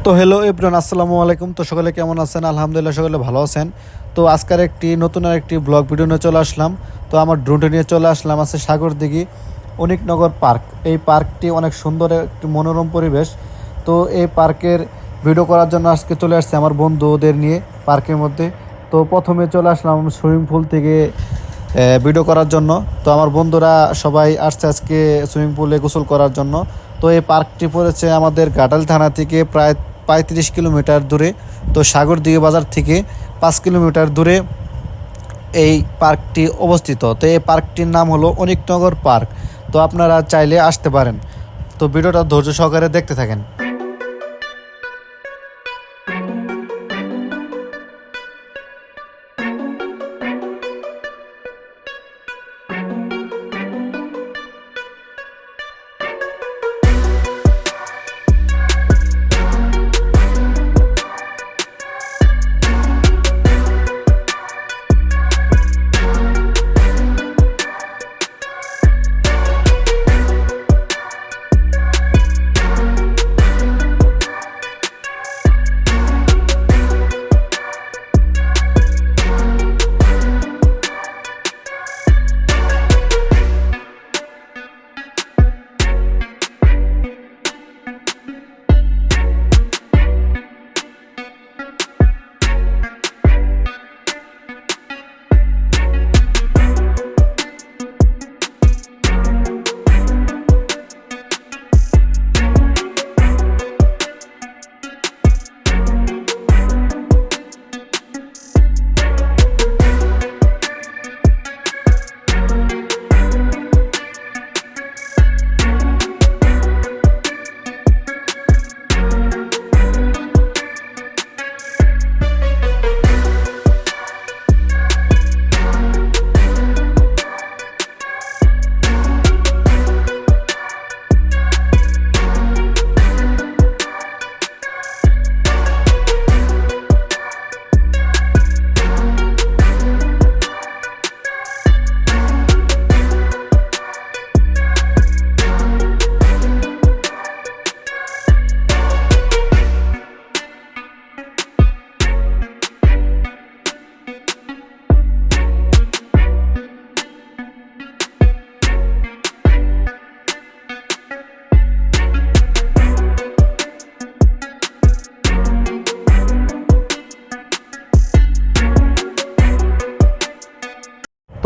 তো hello everyone, আসসালামু আলাইকুম। তো সকলে কেমন আছেন? আলহামদুলিল্লাহ সকলে ভালো আছেন। তো আজকের একটি নতুন আরেকটি ব্লগ ভিডিও নিয়ে চলে আসলাম। তো আমার ড্রোনটা নিয়ে চলে আসলাম আছে সাগরদিঘি অনিকনগর পার্ক। এই পার্কটি অনেক সুন্দর, একটি মনোরম পরিবেশ। তো এই পার্কের ভিডিও করার জন্য আজকে চলে আসছে আমার বন্ধুদের নিয়ে পার্কের মধ্যে। তো প্রথমে চলে আসলাম সুইমিং পুল থেকে ভিডিও করার জন্য। তো আমার বন্ধুরা সবাই আসছে আজকে সুইমিং পুলে গোসল করার জন্য। তো এই পার্কটি পড়েছে আমাদের ঘাটাল থানা থেকে প্রায় 35 কিলোমিটার দূরে। তো সাগরদিঘি বাজার থেকে 5 কিলোমিটার দূরে এই পার্কটি অবস্থিত। তো এই পার্কটির নাম হলো অনিকনগর পার্ক। তো আপনারা চাইলে আসতে পারেন। তো ভিডিওটা ধৈর্য সহকারে দেখতে থাকেন।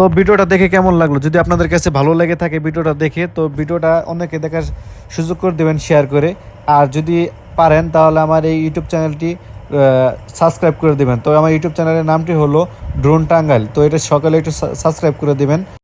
তো ভিডিওটা দেখে কেমন লাগলো? যদি আপনাদের কাছে ভালো লেগে থাকে ভিডিওটা দেখে, তো ভিডিওটা অন্যকে দেখার সুযোগ করে দেবেন শেয়ার করে। আর যদি পারেন তাহলে আমার এই ইউটিউব চ্যানেলটি সাবস্ক্রাইব করে দেবেন। তো আমার ইউটিউব চ্যানেলের নামটি হলো ড্রোন টাঙ্গাইল। তো এটা সকালে একটু সাবস্ক্রাইব করে দেবেন।